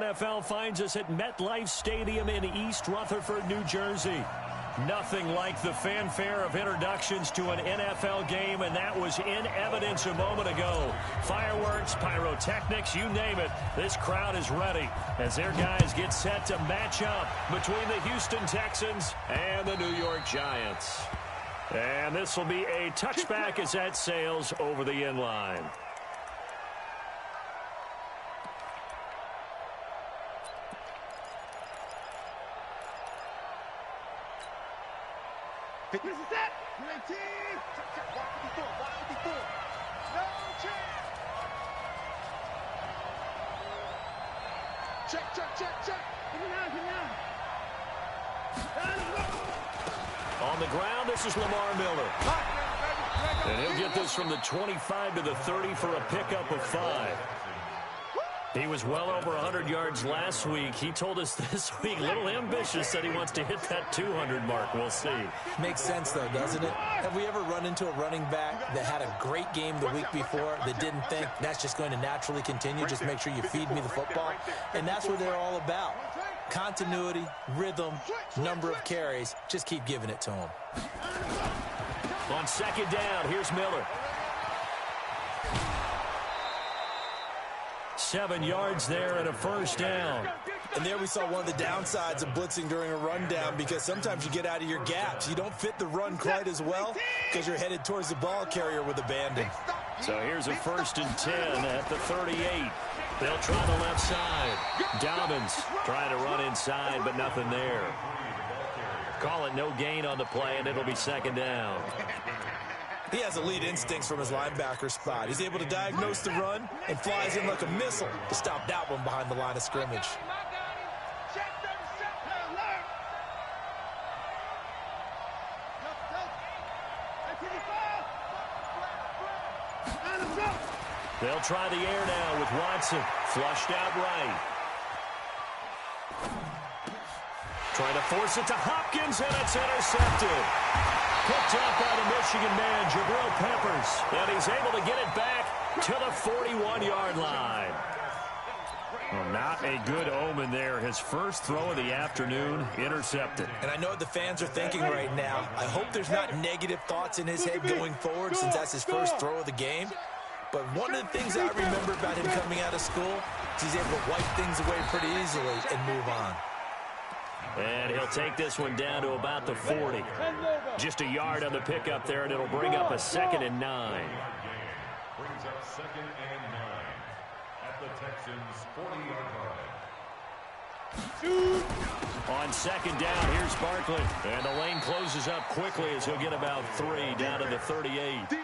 NFL finds us at MetLife Stadium in East Rutherford, New Jersey. Nothing like the fanfare of introductions to an NFL game, and that was in evidence a moment ago. Fireworks, pyrotechnics, you name it. This crowd is ready as their guys get set to match up between the Houston Texans and the New York Giants. And this will be a touchback as that sails over the end line. This is it. UAT. No chance. Check. Give me now. On the ground, this is Lamar Miller. And he'll get this from the 25 to the 30 for a pickup of 5. He was well over 100 yards last week. He told us this week, a little ambitious, said he wants to hit that 200 mark. We'll see. Makes sense, though, doesn't it? Have we ever run into a running back that had a great game the week before that didn't think that's just going to naturally continue? Just make sure you feed me the football. And that's what they're all about. Continuity, rhythm, number of carries. Just keep giving it to him. On second down, here's Miller. 7 yards there and a first down. And there we saw one of the downsides of blitzing during a rundown, because sometimes you get out of your gaps. You don't fit the run quite as well because you're headed towards the ball carrier with abandon. So here's a 1st and 10 at the 38. They'll try the left side. Dobbins trying to run inside, but nothing there. Call it no gain on the play, and it'll be 2nd down. He has elite instincts from his linebacker spot. He's able to diagnose the run and flies in like a missile to stop that one behind the line of scrimmage. They'll try the air now with Watson. Flushed out right. Trying to force it to Hopkins, and it's intercepted. Picked up by the Michigan man, Jabril Peppers. And he's able to get it back to the 41-yard line. Well, not a good omen there. His first throw of the afternoon, intercepted. And I know what the fans are thinking right now. I hope there's not negative thoughts in his head going forward, since that's his first throw of the game. But one of the things I remember about him coming out of school is he's able to wipe things away pretty easily and move on. And he'll take this one down to about the 40. Just a yard on the pickup there, and it'll bring up a 2nd and 9. Brings up 2nd and 9 at the Texans' 40-yard line. On 2nd down, here's Barkley. And the lane closes up quickly as he'll get about 3 down to the 38.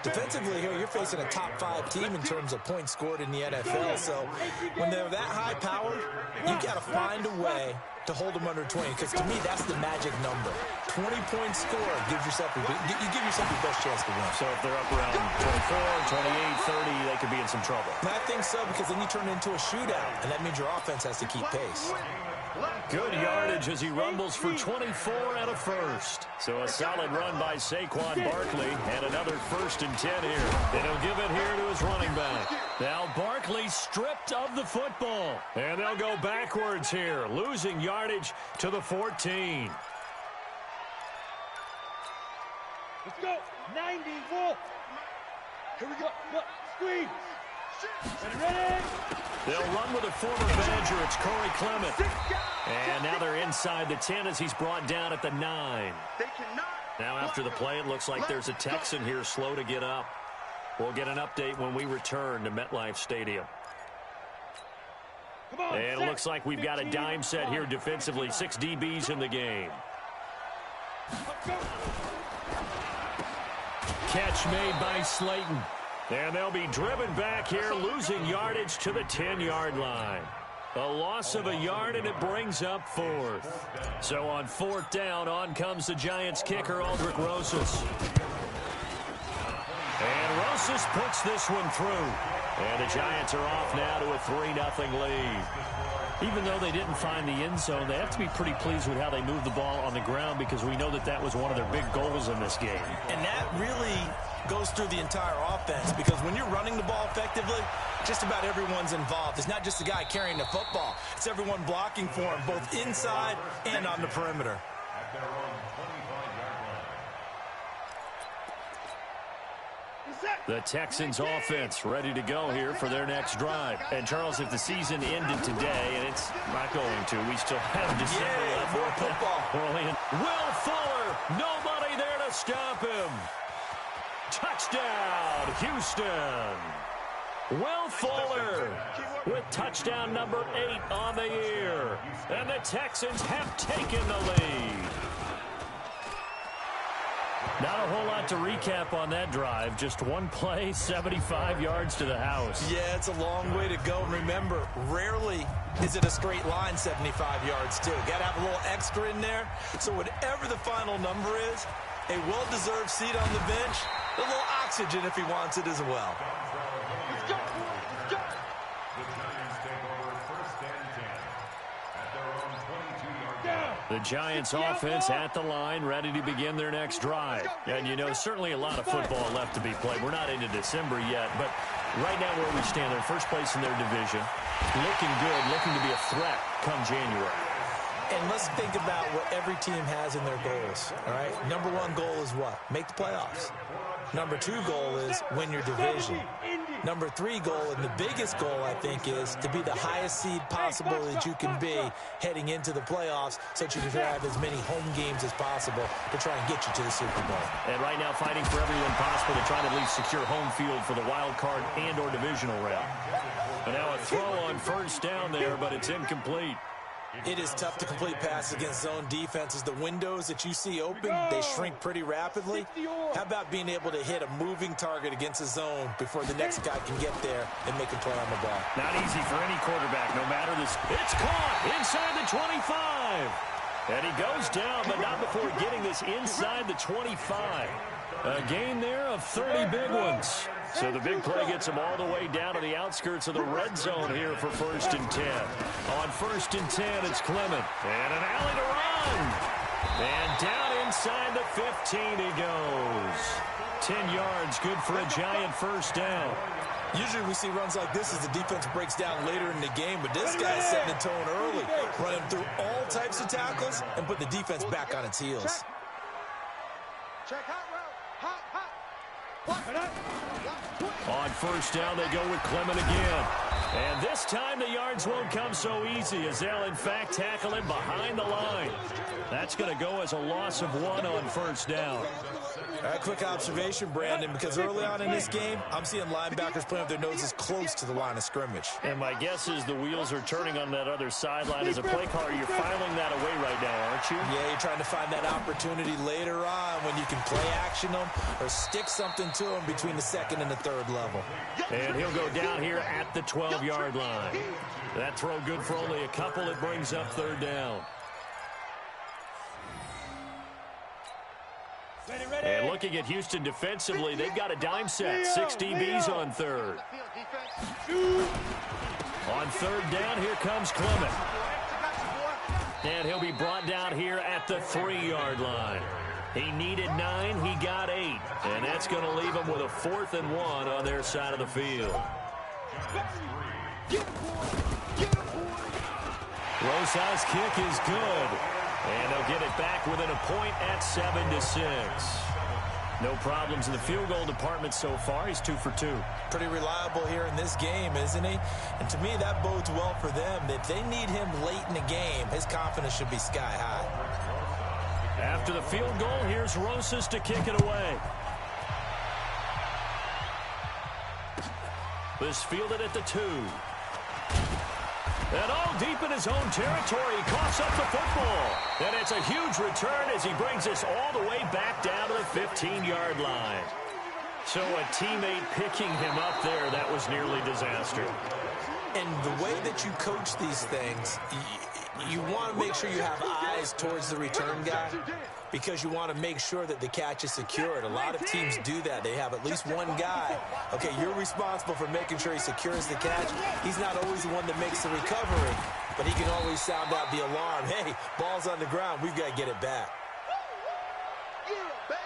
Defensively here, you're facing a top-5 team in terms of points scored in the NFL. So when they're that high-powered, you got to find a way to hold them under 20, because to me, that's the magic number. 20 points scored gives yourself your best chance to win. So if they're up around 24, 28, 30, they could be in some trouble. And I think so, because then you turn it into a shootout, and that means your offense has to keep pace. Good yardage as he rumbles for 24 and a first. So a solid run by Saquon Barkley, and another 1st and 10 here. And he'll give it here to his running back. Now Barkley stripped of the football. And they'll go backwards here, losing yardage to the 14. Let's go. 91. Here we go. Look, screen. Ready? They'll run with a former Badger. It's Corey Clement. And now they're inside the 10 as he's brought down at the 9. Now after the play, it looks like there's a Texan here slow to get up. We'll get an update when we return to MetLife Stadium. And it looks like we've got a dime set here defensively. 6 DBs in the game. Catch made by Slayton. And they'll be driven back here, losing yardage to the 10-yard line. A loss of a yard, and it brings up 4th. So on 4th down, on comes the Giants kicker, Aldrick Rosas. And Rosas puts this one through. And the Giants are off now to a 3-0 lead. Even though they didn't find the end zone, they have to be pretty pleased with how they moved the ball on the ground because we know that that was one of their big goals in this game. And that really goes through the entire offense because when you're running the ball effectively, just about everyone's involved. It's not just the guy carrying the football. It's everyone blocking for him, both inside and on the perimeter. At their own 25-yard line. The Texans offense ready to go here for their next drive. And, Charles, if the season ended today, and it's not going to, we still have December left. More football. We're only in. Will Fuller, nobody there to stop him. Touchdown, Houston. Will Fuller with touchdown number 8 on the year. And the Texans have taken the lead. Not a whole lot to recap on that drive. Just one play, 75 yards to the house. Yeah, it's a long way to go. And remember, rarely is it a straight line 75 yards, too. Got to have a little extra in there. So whatever the final number is, a well-deserved seat on the bench, a little oxygen if he wants it as well. Let's go. Let's go. The Giants take over first and 10 at their own 22-yard line. The Giants offense at the line, ready to begin their next drive. And, you know, certainly a lot of football left to be played. We're not into December yet, but right now where we stand, they're first place in their division. Looking good, looking to be a threat come January. And let's think about what every team has in their goals, all right? Number 1 goal is what? Make the playoffs. Number 2 goal is win your division. Number 3 goal, and the biggest goal, I think, is to be the highest seed possible that you can be heading into the playoffs so that you can have as many home games as possible to try and get you to the Super Bowl. And right now fighting for everyone possible to try to at least secure home field for the wild card and or divisional round. And now a throw on first down there, but it's incomplete. It is tough to complete passes against zone defenses. The windows that you see open, they shrink pretty rapidly. How about being able to hit a moving target against a zone before the next guy can get there and make a play on the ball? Not easy for any quarterback, no matter this. It's caught inside the 25. And he goes down, but not before getting this inside the 25. A gain there of 30 big ones. So the big play gets him all the way down to the outskirts of the red zone here for first and 10. On first and 10, it's Clement. And an alley to run. And down inside the 15 he goes. 10 yards, good for a Giant first down. Usually we see runs like this as the defense breaks down later in the game, but this guy's setting the tone early, running through all types of tackles and put the defense back on its heels. Check hot route. Hot, hot. On first down, they go with Clement again. And this time the yards won't come so easy as they'll, in fact, tackle him behind the line. That's going to go as a loss of 1 on first down. A quick observation, Brandon, because early on in this game, I'm seeing linebackers playing with their noses close to the line of scrimmage. And my guess is the wheels are turning on that other sideline. As a play caller, you're filing that away right now, aren't you? Yeah, you're trying to find that opportunity later on when you can play action them or stick something to them between the second and the third level. And he'll go down here at the 12-yard line. That throw good for only a couple. It brings up third down. And looking at Houston defensively, they've got a dime set. 6 DBs on third. On third down, here comes Clement. And he'll be brought down here at the 3-yard line. He needed 9, he got 8. And that's going to leave him with a 4th and 1 on their side of the field. Rosa's kick is good. And they'll get it back within a point at 7-6. No problems in the field goal department so far. He's 2 for 2. Pretty reliable here in this game, isn't he? And to me, that bodes well for them. If they need him late in the game, his confidence should be sky high. After the field goal, here's Rosas to kick it away. This fielded at the 2. And all deep in his own territory, he coughs up the football. And it's a huge return as he brings us all the way back down to the 15-yard line. So a teammate picking him up there, that was nearly disaster. And the way that you coach these things, you want to make sure you have eyes towards the return guy because you want to make sure that the catch is secured. A lot of teams do that. They have at least one guy. Okay, you're responsible for making sure he secures the catch. He's not always the one that makes the recovery, but he can always sound out the alarm. Hey, ball's on the ground. We've got to get it back. Yeah, baby.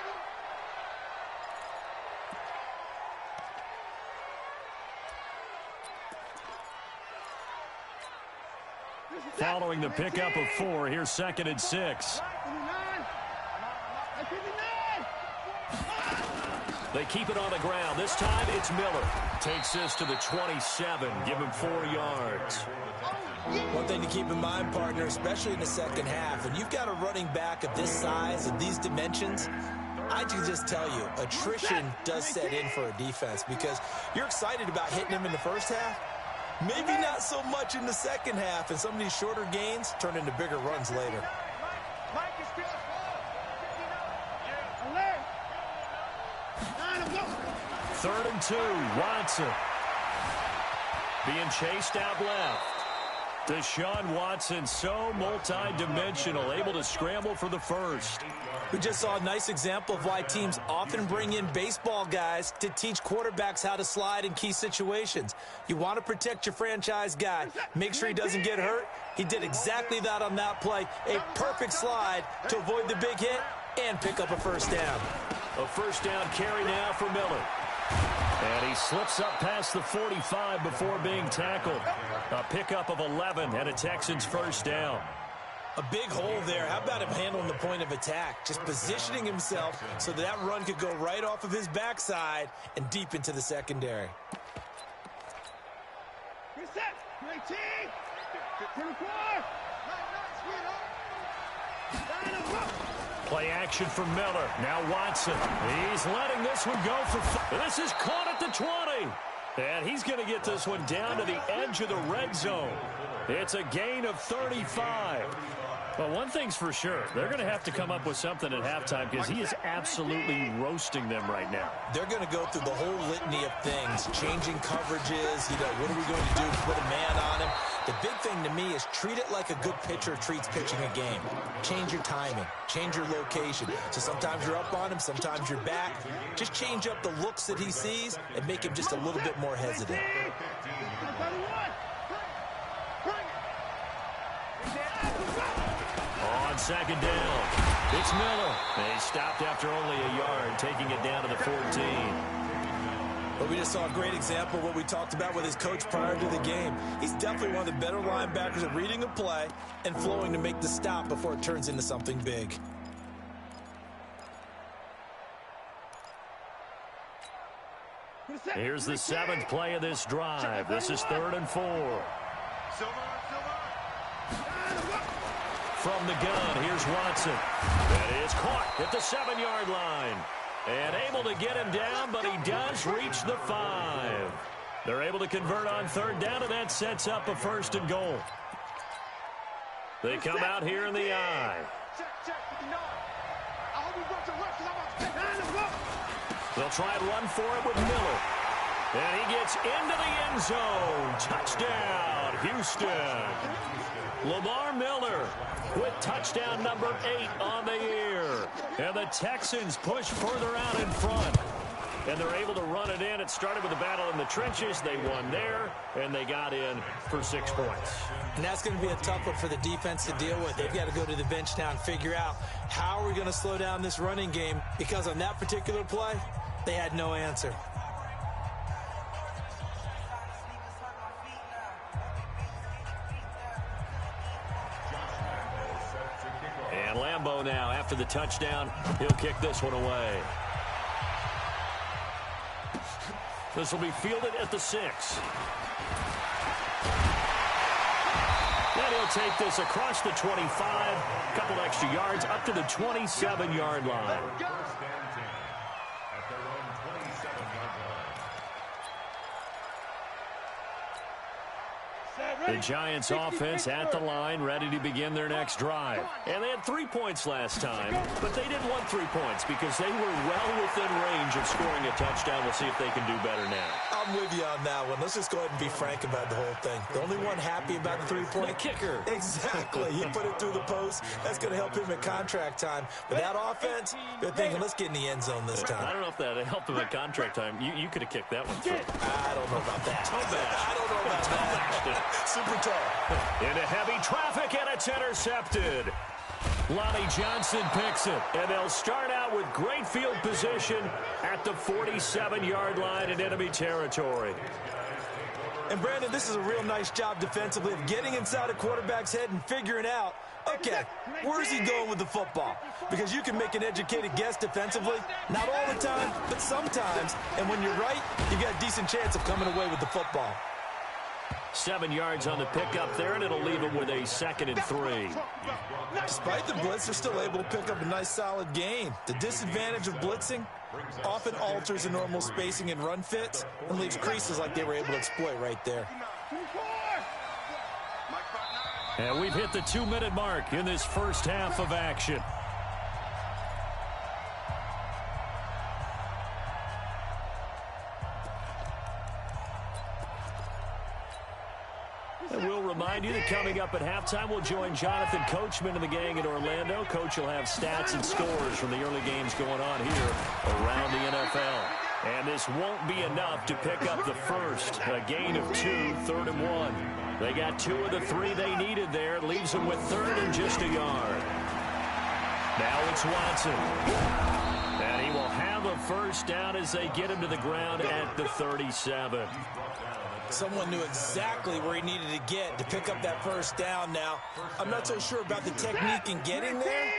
Following the pickup of 4, here's 2nd and 6. They keep it on the ground. This time it's Miller. Takes this to the 27. Give him 4 yards. One thing to keep in mind, partner, especially in the second half, when you've got a running back of this size and these dimensions, I can just tell you, attrition does set in for a defense because you're excited about hitting him in the first half. Maybe not so much in the second half, and some of these shorter gains turn into bigger runs later. Mike is still slow. 3rd and 2, Watson. Being chased out left. Deshaun Watson, so multi-dimensional, able to scramble for the first. We just saw a nice example of why teams often bring in baseball guys to teach quarterbacks how to slide in key situations. You want to protect your franchise guy. Make sure he doesn't get hurt. He did exactly that on that play. A perfect slide to avoid the big hit and pick up a first down. A first down carry now for Miller. And he slips up past the 45 before being tackled. A pickup of 11 and a Texans first down. A big hole there. How about him handling the point of attack? Just positioning himself so that run could go right off of his backside and deep into the secondary. Reset. 19. 24. Play action for Miller. Now Watson. He's letting this one go for... This is caught at the 20. And he's going to get this one down to the edge of the red zone. It's a gain of 35. Well, one thing's for sure. They're going to have to come up with something at halftime because he is absolutely roasting them right now. They're going to go through the whole litany of things, changing coverages, what are we going to do to put a man on him? The big thing to me is treat it like a good pitcher treats pitching a game. Change your timing, change your location. So sometimes you're up on him, sometimes you're back. Just change up the looks that he sees and make him just a little bit more hesitant. On 2nd down, it's Miller. He stopped after only a yard, taking it down to the 14. But we just saw a great example of what we talked about with his coach prior to the game. He's definitely one of the better linebackers at reading a play and flowing to make the stop before it turns into something big. Here's the 7th play of this drive. This is 3rd and 4. From the gun, here's Watson. That is caught at the 7-yard line. And able to get him down, but he does reach the 5. They're able to convert on 3rd down, and that sets up a 1st and goal. They come out here in the I. They'll try and run for it with Miller. And he gets into the end zone. Touchdown, Houston. Lamar Miller with touchdown number 8 on the year. And the Texans push further out in front. And they're able to run it in. It started with a battle in the trenches. They won there, and they got in for 6 points. And that's going to be a tough one for the defense to deal with. They've got to go to the bench now and figure out how are we going to slow down this running game, because on that particular play, they had no answer. And Lambeau now, after the touchdown, he'll kick this one away. This will be fielded at the 6. And he'll take this across the 25, a couple extra yards, up to the 27-yard line. The Giants offense at the line, ready to begin their next drive. And they had 3 points last time, but they didn't want 3 points because they were well within range of scoring a touchdown. We'll see if they can do better now. I'm with you on that one. Let's just go ahead and be frank about the whole thing. The only one happy about the three-point. The kicker. Exactly. He put it through the post. That's going to help him at contract time. But that offense, they're thinking, let's get in the end zone this time. I don't know if that helped him at contract time. You could have kicked that one through. I don't know about that. I don't know about that. Super tough. Into heavy traffic, and it's intercepted. Lonnie Johnson picks it, and they'll start out with great field position at the 47-yard line in enemy territory. And, Brandon, this is a real nice job defensively of getting inside a quarterback's head and figuring out, okay, where's he going with the football? Because you can make an educated guess defensively, not all the time, but sometimes. And when you're right, you got a decent chance of coming away with the football. 7 yards on the pickup there, and it'll leave him with a 2nd and 3. Despite the blitz, they're still able to pick up a nice, solid gain. The disadvantage of blitzing often alters the normal spacing and run fits and leaves creases like they were able to exploit right there. And we've hit the 2-minute mark in this first half of action. And we'll remind you that coming up at halftime, we'll join Jonathan Coachman and the gang in Orlando. Coach will have stats and scores from the early games going on here around the NFL. And this won't be enough to pick up the first. A gain of 2, 3rd and 1. They got 2 of the 3 they needed there. It leaves them with 3rd and just a yard. Now it's Watson. And he will have a first down as they get him to the ground at the 37. Someone knew exactly where he needed to get to pick up that first down now. I'm not so sure about the technique in getting there,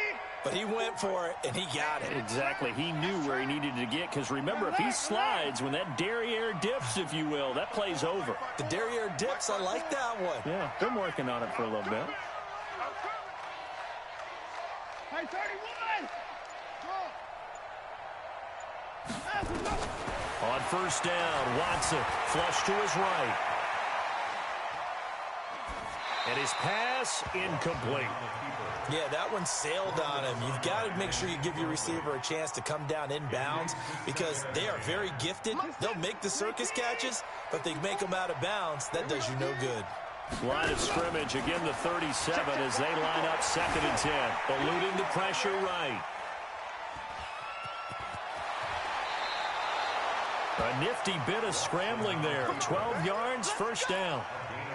but he went for it, and he got it. Exactly. He knew where he needed to get, because remember, if he slides, when that derriere dips, if you will, that play's over. The derriere dips, I like that one. Yeah, been working on it for a little bit. Hey, 31! On first down, Watson flush to his right. And his pass incomplete. Yeah, that one sailed on him. You've got to make sure you give your receiver a chance to come down inbounds because they are very gifted. They'll make the circus catches, but they make them out of bounds. That does you no good. Line of scrimmage, again the 37 as they line up 2nd and 10. Eluding the pressure right. A nifty bit of scrambling there. 12 yards, first down.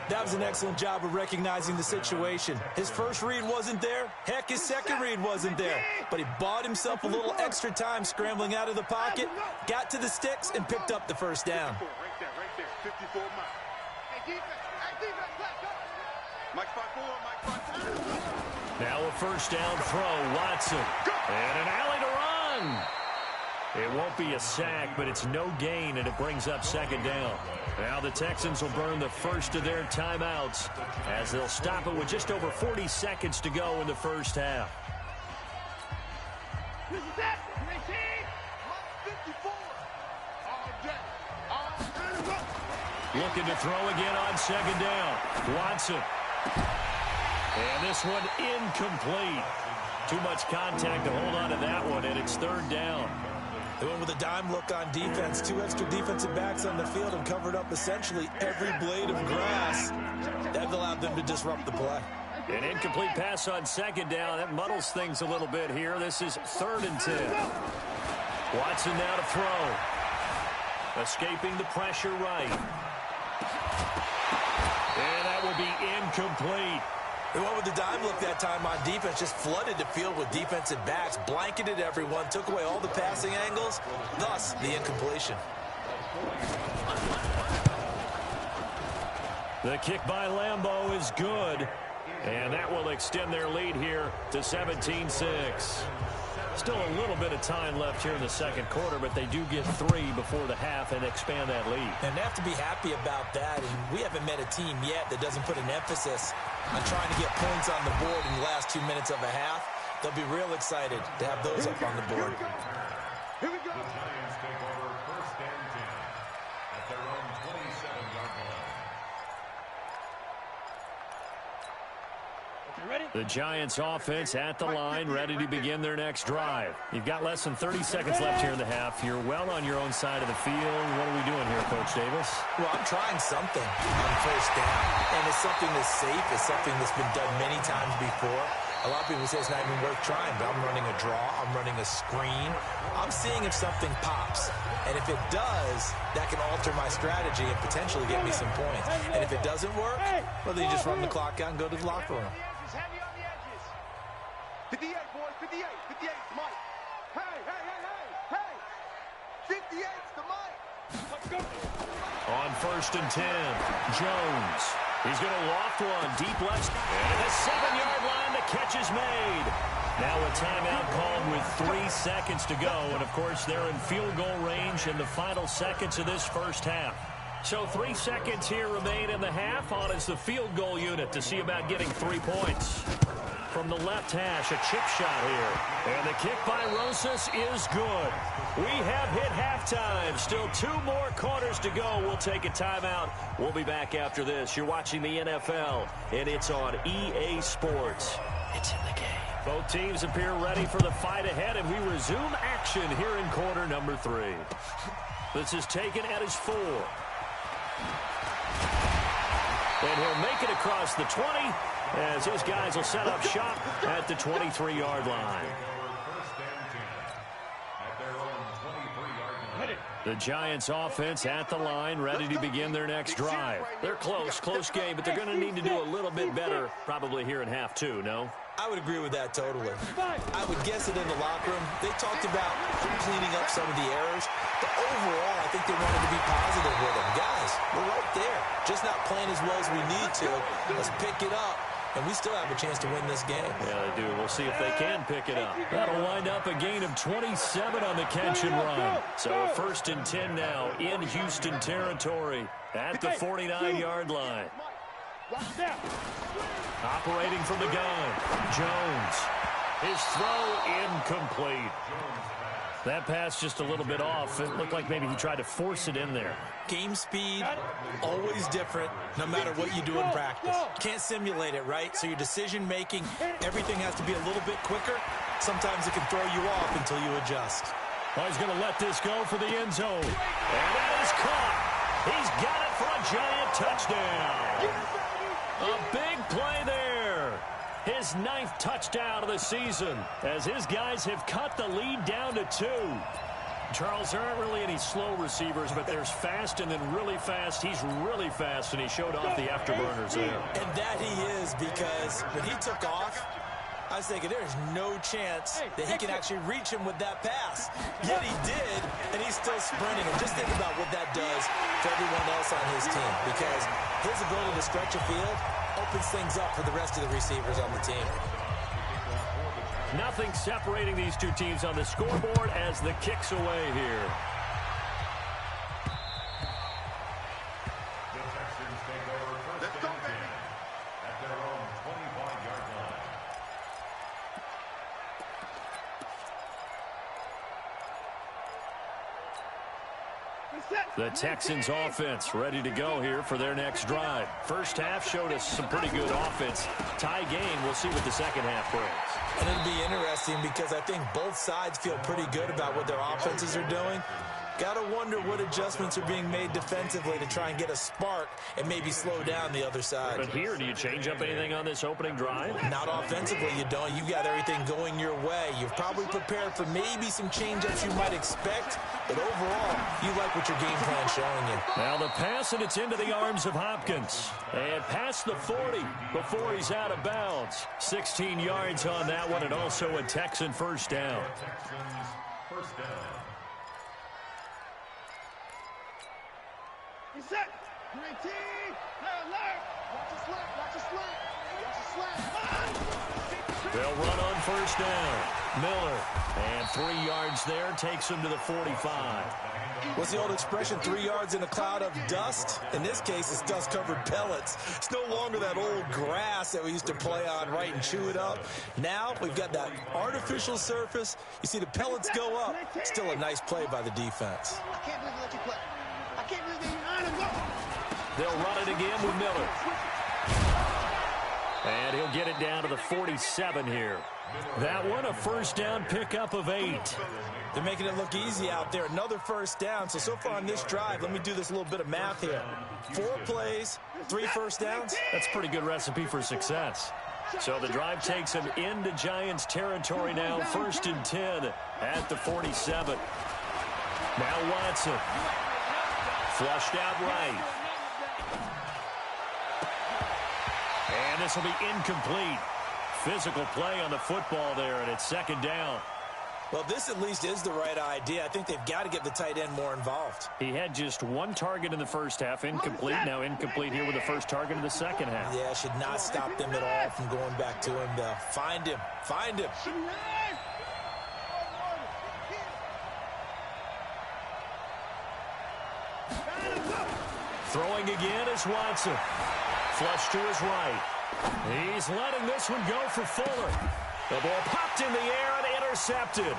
That was an excellent job of recognizing the situation. His first read wasn't there. Heck, his second read wasn't there. But he bought himself a little extra time scrambling out of the pocket, got to the sticks, and picked up the first down. Right there, 54 miles. Hey, defense, let's go. Mike 5-4, Now a first down throw, Watson. And an alley to run. It won't be a sack, but it's no gain, and it brings up 2nd down. Now the Texans will burn the first of their timeouts as they'll stop it with just over 40 seconds to go in the first half. This is it. 54. All day. Looking to throw again on 2nd down. Watson. And this one incomplete. Too much contact to hold on to that one, and it's 3rd down. They went with a dime look on defense. 2 extra defensive backs on the field and covered up essentially every blade of grass. That allowed them to disrupt the play. An incomplete pass on 2nd down. That muddles things a little bit here. This is 3rd and 10. Watson now to throw. Escaping the pressure right. And that will be incomplete. They went with the dime look that time on defense, just flooded the field with defensive backs, blanketed everyone, took away all the passing angles, thus the incompletion. The kick by Lambeau is good, and that will extend their lead here to 17-6. Still a little bit of time left here in the 2nd quarter, but they do get 3 before the half and expand that lead. And they have to be happy about that, and we haven't met a team yet that doesn't put an emphasis on trying to get points on the board in the last 2 minutes of a half. They'll be real excited to have those up on the board. Here we go. The Giants take over 1st and 10 at their own 27-yard line. The Giants offense at the line, ready to begin their next drive. You've got less than 30 seconds left here in the half. You're well on your own side of the field. What are we doing here, Coach Davis? Well, I'm trying something on first down. And it's something that's safe. It's something that's been done many times before. A lot of people say it's not even worth trying, but I'm running a draw. I'm running a screen. I'm seeing if something pops. And if it does, that can alter my strategy and potentially get me some points. And if it doesn't work, well, then you just run the clock out and go to the locker room. 58, boys, 58, 58, Mike. Hey, hey, hey, hey, hey. 58's the Mike. Let's go. On 1st and 10, Jones. He's going to loft one deep left. And the 7-yard line, the catch is made. Now a timeout called with 3 seconds to go. And, of course, they're in field goal range in the final seconds of this first half. So 3 seconds here remain in the half. On is the field goal unit to see about getting 3 points. From the left hash, a chip shot here. And the kick by Rosas is good. We have hit halftime. Still 2 more quarters to go. We'll take a timeout. We'll be back after this. You're watching the NFL, and it's on EA Sports. It's in the game. Both teams appear ready for the fight ahead, and we resume action here in quarter number 3. This is taken at his 4. And he'll make it across the 20 as his guys will set up shop at the 23-yard line. The Giants offense at the line, ready to begin their next drive. They're close game, but they're going to need to do a little bit better probably here in half 2, no? I would agree with that totally. I would guess it in the locker room. They talked about cleaning up some of the errors, but overall, I think they wanted to be positive with them. Guys, we're right there. Just not playing as well as we need to. Let's pick it up. And we still have a chance to win this game. Yeah, they do. We'll see if they can pick it up. That'll wind up a gain of 27 on the catch and run. So a 1st and 10 now in Houston territory at the 49-yard line. Operating from the gun, Jones. His throw incomplete. That pass just a little bit off. It looked like maybe he tried to force it in there. Game speed, always different, no matter what you do in practice. Can't simulate it, right? So your decision-making, everything has to be a little bit quicker. Sometimes it can throw you off until you adjust. Oh, he's going to let this go for the end zone. And that is caught. He's got it for a giant touchdown. A big play there. His 9th touchdown of the season as his guys have cut the lead down to 2. Charles, there aren't really any slow receivers, but there's fast and then really fast. He's really fast, and he showed off the afterburners there. And that he is, because when he took off, I was thinking there's no chance that he can actually reach him with that pass. Yet he did, and he's still sprinting. And just think about what that does for everyone else on his team, because his ability to stretch a field opens things up for the rest of the receivers on the team. Nothing separating these two teams on the scoreboard as the kick's away here. The Texans take over 1st and 10 at their own 25-yard line. The Texans offense ready to go here for their next drive. First half showed us some pretty good offense. Tie game, we'll see what the second half brings. And it'll be interesting because I think both sides feel pretty good about what their offenses are doing. Got to wonder what adjustments are being made defensively to try and get a spark and maybe slow down the other side. But here, do you change up anything on this opening drive? Not offensively, you don't. You've got everything going your way. You've probably prepared for maybe some change-ups you might expect, but overall, you like what your game plan's showing you. Now the pass, and it's into the arms of Hopkins. And past the 40 before he's out of bounds. 16 yards on that one, and also a Texan first down. Texans first down. He's set. Green team. Alert. Watch a slap. Watch a slap. Watch a slap. They'll run on first down. Miller. And 3 yards there takes him to the 45. What's the old expression, 3 yards in a cloud of dust? In this case, it's dust-covered pellets. It's no longer that old grass that we used to play on, right, and chew it up. Now we've got that artificial surface. You see the pellets go up. Still a nice play by the defense. I can't believe they let you play. I can't believe they let him go. They'll run it again with Miller. And he'll get it down to the 47 here. That one, a first down pickup of 8. They're making it look easy out there. Another first down. So far on this drive, let me do this little bit of math here. 4 plays, 3 first downs. That's a pretty good recipe for success. So the drive takes him into Giants territory now. 1st and 10 at the 47. Now Watson. Flushed out right. And this will be incomplete. Physical play on the football there, and it's 2nd down. Well, this at least is the right idea. I think they've got to get the tight end more involved. He had just 1 target in the first half, incomplete. Now incomplete here with the first target in the second half. Yeah, should not stop them at all from going back to him, though. Find him. Find him. Throwing again is Watson. Flush to his right. He's letting this one go for Fuller. The ball popped in the air and intercepted.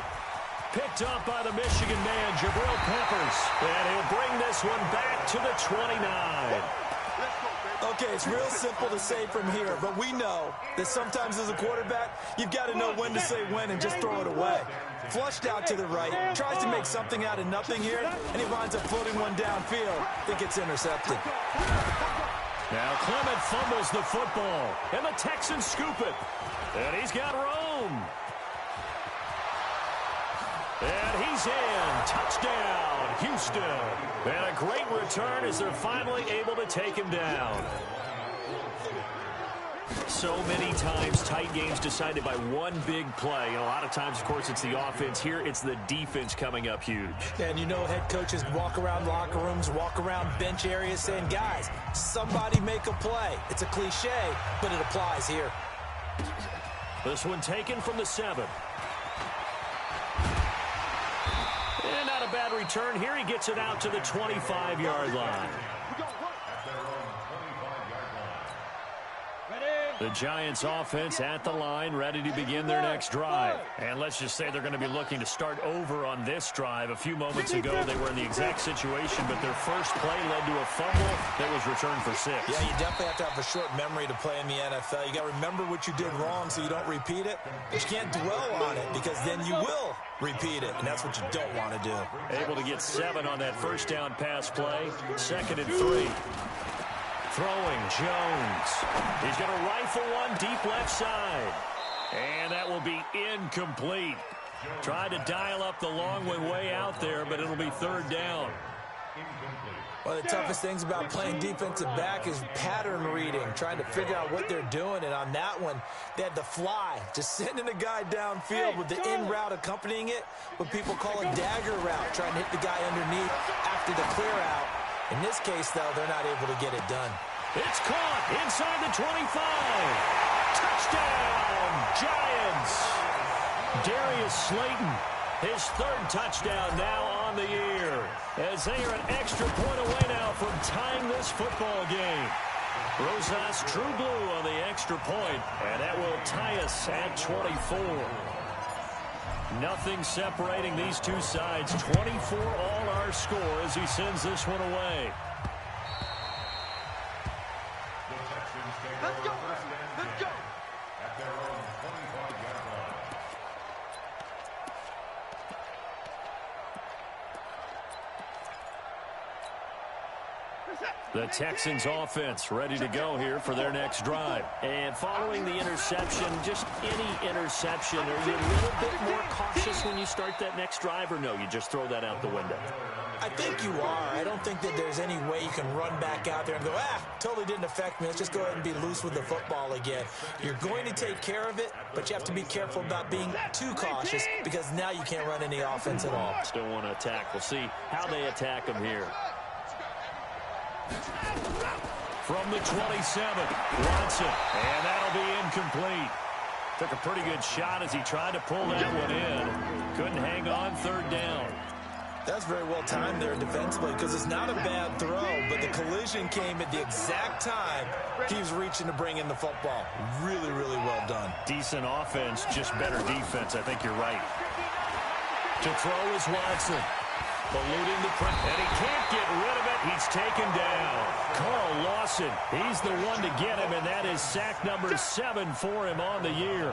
Picked up by the Michigan man, Jabril Peppers. And he'll bring this one back to the 29. Okay, it's real simple to say from here, but we know that sometimes as a quarterback, you've got to know when to say when and just throw it away. Flushed out to the right, tries to make something out of nothing here, and he winds up floating one downfield. I think it's intercepted. Now Clement fumbles the football, and the Texans scoop it. And he's got Rome. And he's in. Touchdown, Houston. And a great return as they're finally able to take him down. So many times, tight games decided by one big play. And a lot of times, of course, it's the offense. Here, it's the defense coming up huge. And you know head coaches walk around locker rooms, walk around bench areas saying, guys, somebody make a play. It's a cliche, but it applies here. This one taken from the 7. And not a bad return here. He gets it out to the 25-yard line. The Giants offense at the line, ready to begin their next drive. And let's just say they're going to be looking to start over on this drive. A few moments ago, they were in the exact situation, but their first play led to a fumble that was returned for 6. Yeah, you definitely have to have a short memory to play in the NFL. You got to remember what you did wrong so you don't repeat it, but you can't dwell on it because then you will repeat it, and that's what you don't want to do. Able to get 7 on that first down pass play. 2nd and 3. Throwing, Jones. He's going to rifle one deep left side. And that will be incomplete. Tried to dial up the long one way out there, but it'll be 3rd down. One of the toughest things about playing defensive back is pattern reading, trying to figure out what they're doing. And on that one, they had the fly, just sending a guy downfield with the in route accompanying it, what people call a dagger route, trying to hit the guy underneath after the clear out. In this case, though, they're not able to get it done. It's caught inside the 25. Touchdown, Giants. Darius Slayton, his 3rd touchdown now on the year, as they are an extra point away now from tying this football game. Rosas True Blue on the extra point, and that will tie us at 24. Nothing separating these two sides. 24 all our score as he sends this one away. Let's go. Let's go. At their own 25-yard line. The Texans offense ready to go here for their next drive. And following the interception, just any interception, are you a little bit more cautious when you start that next drive, or no, you just throw that out the window? I think you are. I don't think that there's any way you can run back out there and go, totally didn't affect me. Let's just go ahead and be loose with the football again. You're going to take care of it, but you have to be careful about being too cautious because now you can't run any offense at all. Still want to attack. We'll see how they attack them here. From the 27, Watson, and that'll be incomplete. Took a pretty good shot as he tried to pull that one in. Couldn't hang on, 3rd down. That's very well timed there defensively because it's not a bad throw, but the collision came at the exact time he was reaching to bring in the football. Really, really well done. Decent offense, just better defense. I think you're right. To throw is Watson. Eluding the press, and he can't get rid of it. He's taken down. Carl Lawson, he's the one to get him, and that is sack number 7 for him on the year.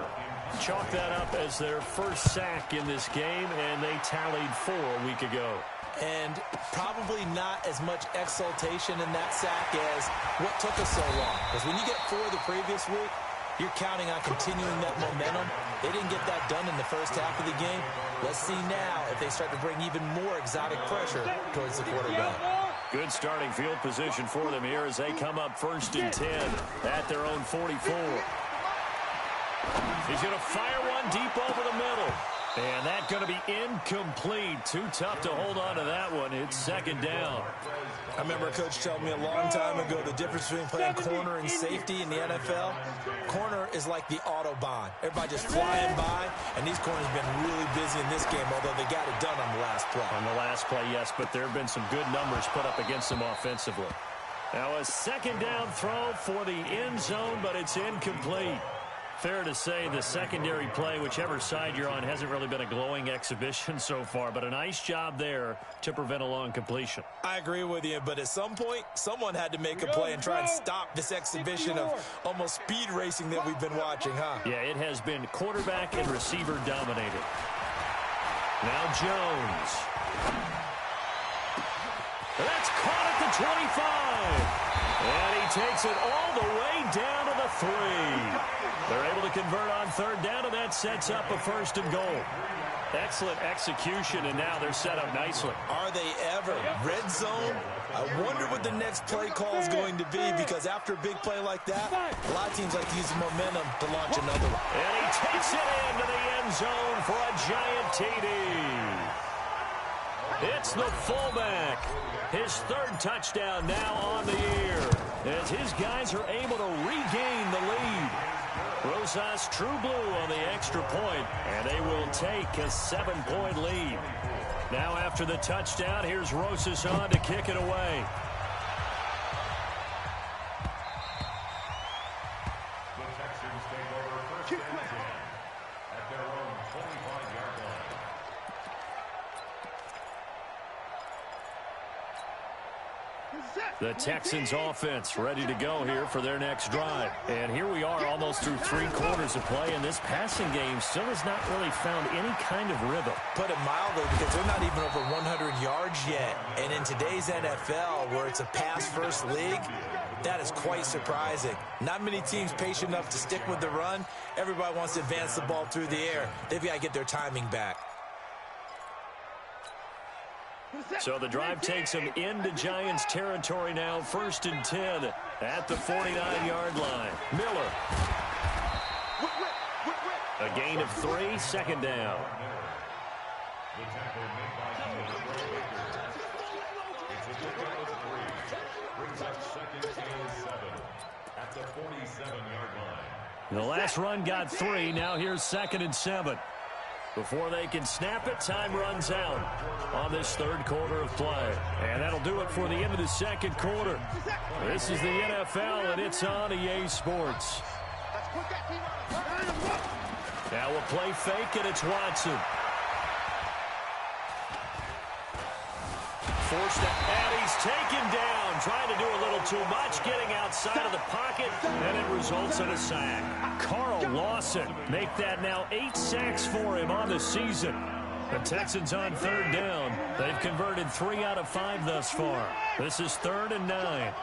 Chalk that up as their first sack in this game, and they tallied 4 a week ago. And probably not as much exultation in that sack as what took us so long. Because when you get 4 the previous week, you're counting on continuing that momentum. They didn't get that done in the first half of the game. Let's see now if they start to bring even more exotic pressure towards the quarterback. Good starting field position for them here as they come up 1st and 10 at their own 44. He's going to fire one deep over the middle. And that's going to be incomplete. Too tough to hold on to that one. It's 2nd down. I remember a coach telling me a long time ago the difference between playing corner and safety in the NFL. Corner is like the Autobahn. Everybody just flying by, and these corners have been really busy in this game, although they got it done on the last play. On the last play, yes, but there have been some good numbers put up against them offensively. Now a 2nd down throw for the end zone, but it's incomplete. Fair to say the secondary play, whichever side you're on, hasn't really been a glowing exhibition so far, but a nice job there to prevent a long completion. I agree with you, but at some point, someone had to make a play and try and stop this exhibition of almost speed racing that we've been watching, huh? Yeah, it has been quarterback and receiver dominated. Now Jones. That's caught at the 25. And he takes it all the way down to the 3. They're able to convert on 3rd down, and that sets up a 1st and goal. Excellent execution, and now they're set up nicely. Are they ever? Red zone? I wonder what the next play call is going to be, because after a big play like that, a lot of teams like to use the momentum to launch another one. And he takes it into the end zone for a giant TD. It's the fullback. His 3rd touchdown now on the year, as his guys are able to regain the lead. Rosas True Blue on the extra point, and they will take a 7-point lead. Now after the touchdown, here's Rosas on to kick it away. The Texans take over 1st and 10 at their own 25-yard line. The Texans offense ready to go here for their next drive. And here we are almost through 3 quarters of play, and this passing game still has not really found any kind of rhythm. Put it mildly, because they're not even over 100 yards yet. And in today's NFL, where it's a pass-first league, that is quite surprising. Not many teams patient enough to stick with the run. Everybody wants to advance the ball through the air. They've got to get their timing back. So the drive takes them into Giants territory now, 1st and 10 at the 49-yard line. Miller. A gain of 3, 2nd down. The tackle made by Baker. It's a pickup of 3. Brings up 2nd and 7 at the 47-yard line. The last run got 3. Now here's 2nd and 7. Before they can snap it, time runs out on this 3rd quarter of play. And that'll do it for the end of the 2nd quarter. This is the NFL, and it's on EA Sports. Now we'll play fake, and it's Watson. Forced it, and he's taken down, trying to do a little too much, getting outside of the pocket, and it results in a sack. Carl Lawson make that now 8 sacks for him on the season. The Texans on 3rd down. They've converted 3 out of 5 thus far. This is 3rd and 9.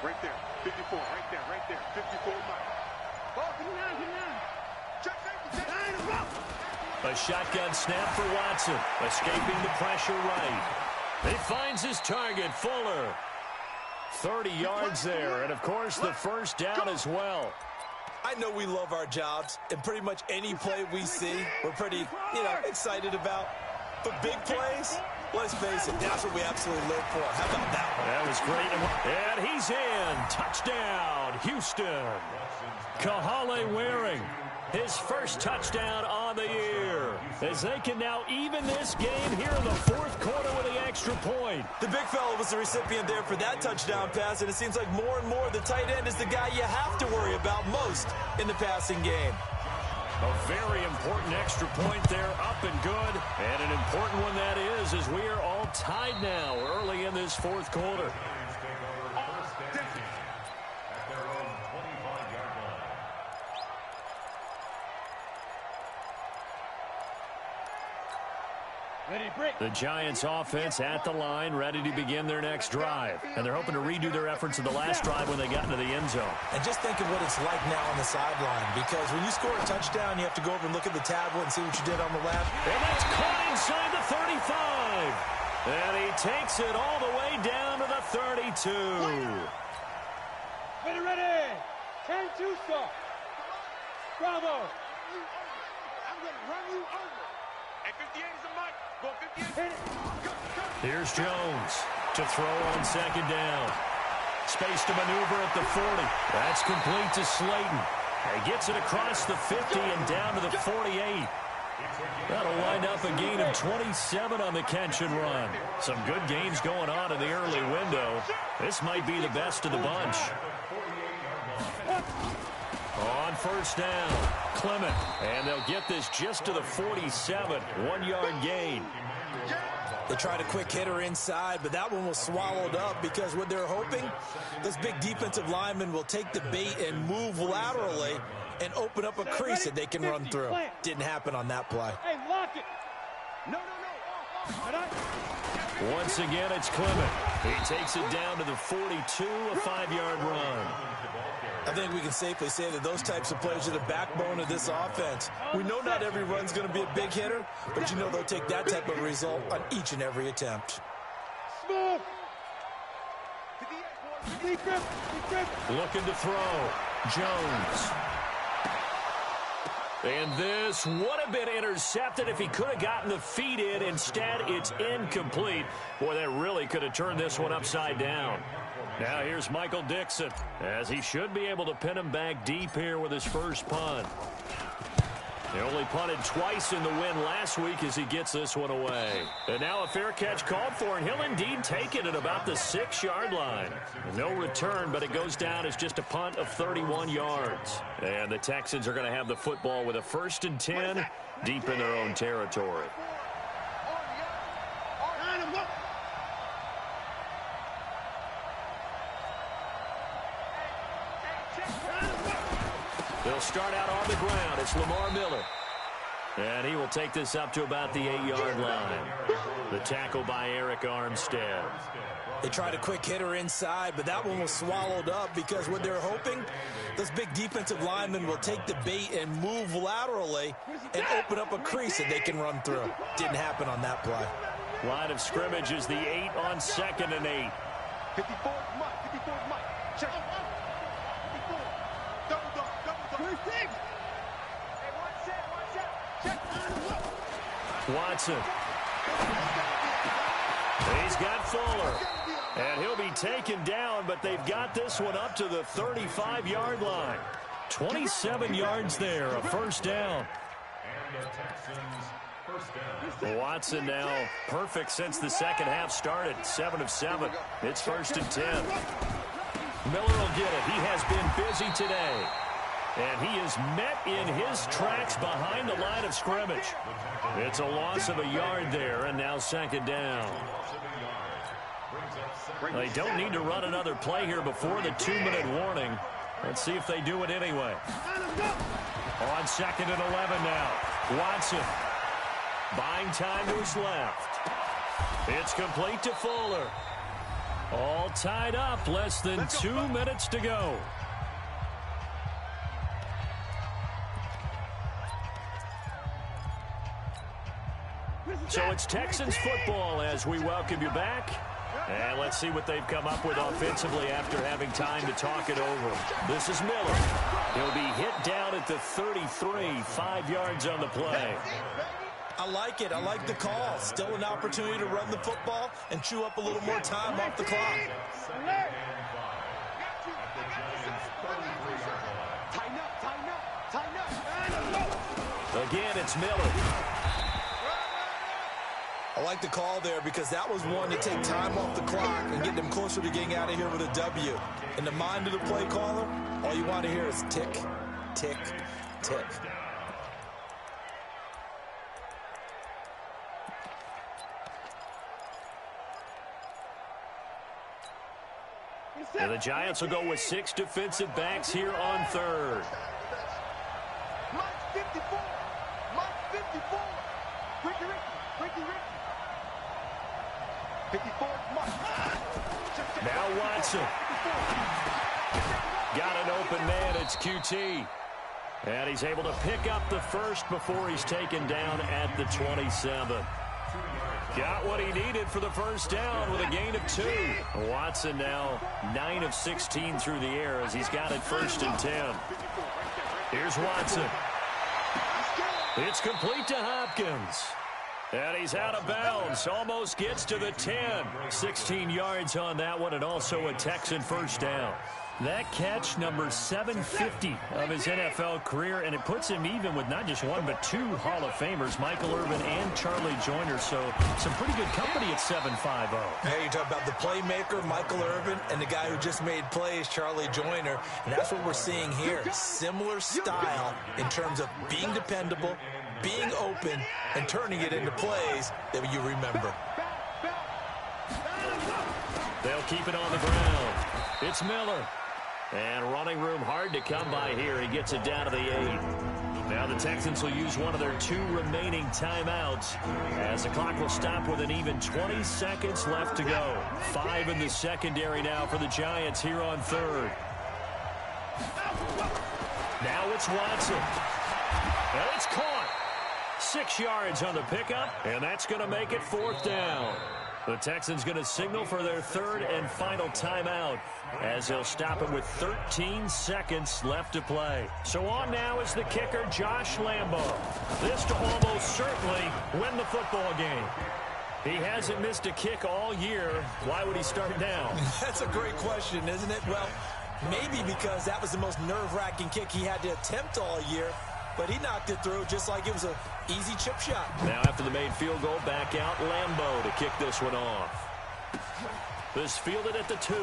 Right there, 54, right there, 54 miles. Ball, 59. Check. A shotgun snap for Watson, escaping the pressure right. He finds his target, Fuller. 30 yards there, and of course the 1st down as well. I know we love our jobs, and pretty much any play we see, we're pretty, excited about. But big plays, let's face it, that's what we absolutely live for. How about that one? That was great. And he's in. Touchdown, Houston. Kahale Waring, his 1st touchdown on the year, as they can now even this game here in the 4th quarter with the extra point. The big fella was the recipient there for that touchdown pass, and it seems like more and more the tight end is the guy you have to worry about most in the passing game. A very important extra point there, up and good. And an important one that is, as we are all tied now early in this fourth quarter. The Giants offense at the line, ready to begin their next drive. And they're hoping to redo their efforts of the last drive when they got into the end zone. And just think of what it's like now on the sideline, because when you score a touchdown, you have to go over and look at the tablet and see what you did on the left. And that's caught inside the 35. And he takes it all the way down to the 32. Ready. 10-2 stop. Bravo. I'm going to run you over. And 58 is a mic. Go 58. Here's Jones to throw on second down. Space to maneuver at the 40. That's complete to Slayton. He gets it across the 50 and down to the 48. That'll wind up a gain of 27 on the catch and run. Some good games going on in the early window. This might be the best of the bunch. On first down, Clement. And they'll get this just to the 47. 1-yard gain. They tried a quick hitter inside, but that one was swallowed up because what they're hoping, this big defensive lineman will take the bait and move laterally and open up a crease that they can run through. Didn't happen on that play. Hey, lock it. No. Once again, it's Clement. He takes it down to the 42, a 5-yard run. I think we can safely say that those types of plays are the backbone of this offense. We know not every run's going to be a big hitter, but you know they'll take that type of result on each and every attempt. Smooth. Looking to throw. Jones. And this would have been intercepted if he could have gotten the feet in. Instead, it's incomplete. Boy, that really could have turned this one upside down. Now here's Michael Dixon, as he should be able to pin him back deep here with his first punt. He only punted twice in the win last week as he gets this one away. And now a fair catch called for, and he'll indeed take it at about the 6-yard line. No return, but it goes down as just a punt of 31 yards. And the Texans are going to have the football with a 1st and 10 deep in their own territory. They'll start out on the ground. It's Lamar Miller. And he will take this up to about the 8-yard line. The tackle by Eric Armstead. They tried a quick hitter inside, but that one was swallowed up because what they're hoping, this big defensive lineman will take the bait and move laterally and open up a crease that they can run through. Didn't happen on that play. Line of scrimmage is the 8 on 2nd and 8. 54 Mike. Check. 54. Double. 26. Hey, one set. Check. Watson. He's got Fuller. And he'll be taken down, but they've got this one up to the 35-yard line. 27 yards there, a first down. And the Texans first down. Watson now perfect since the second half started. 7 of 7. It's 1st and 10. Miller will get it. He has been busy today. And he is met in his tracks behind the line of scrimmage. It's a loss of a yard there, and now 2nd down. They don't need to run another play here before the 2-minute warning. Let's see if they do it anyway. On 2nd and 11 now. Watson buying time to his left. It's complete to Fuller. All tied up, less than 2 minutes to go. So it's Texans football as we welcome you back. And let's see what they've come up with offensively after having time to talk it over. This is Miller. He'll be hit down at the 33, 5 yards on the play. I like it. I like the call. Still an opportunity to run the football and chew up a little more time off the clock. Again, it's Miller. I like the call there because that was one to take time off the clock and get them closer to getting out of here with a W. In the mind of the play caller, all you want to hear is tick, tick, tick. And the Giants will go with 6 defensive backs here on third. Mike 54. Mike 54. Ricky. 54. Mike. Now Watson. Got an open man. It's QT. And he's able to pick up the first before he's taken down at the 27. Got what he needed for the first down with a gain of 2. Watson now 9 of 16 through the air as he's got it 1st and 10. Here's Watson. It's complete to Hopkins. And he's out of bounds. Almost gets to the 10. 16 yards on that one, and also a Texan first down. That catch, number 750 of his NFL career, and it puts him even with not just one but 2 Hall of Famers, Michael Irvin and Charlie Joyner. So some pretty good company at 750. Hey, you talk about the playmaker, Michael Irvin, and the guy who just made plays, Charlie Joyner. And that's what we're seeing here. Similar style in terms of being dependable, being open, and turning it into plays that you remember. They'll keep it on the ground. It's Miller. And running room hard to come by here. He gets it down to the 8. Now the Texans will use one of their 2 remaining timeouts as the clock will stop with an even 20 seconds left to go. 5 in the secondary now for the Giants here on third. Now it's Watson. And it's caught. 6 yards on the pickup, and that's going to make it 4th down. The Texans going to signal for their 3rd and final timeout as they'll stop it with 13 seconds left to play. So on now is the kicker, Josh Lambo. This to almost certainly win the football game. He hasn't missed a kick all year. Why would he start now? That's a great question, isn't it? Well, maybe because that was the most nerve-wracking kick he had to attempt all year. But he knocked it through just like it was an easy chip shot. Now after the made field goal, back out Lambo to kick this one off. This fielded at the 2.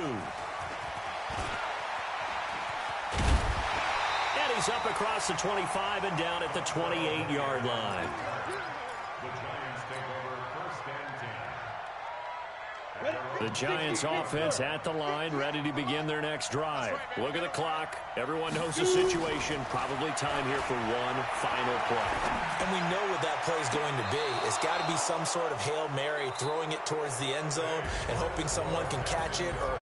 And he's up across the 25 and down at the 28-yard line. The Giants offense at the line, ready to begin their next drive. Look at the clock. Everyone knows the situation. Probably time here for one final play. And we know what that play is going to be. It's got to be some sort of Hail Mary, throwing it towards the end zone and hoping someone can catch it or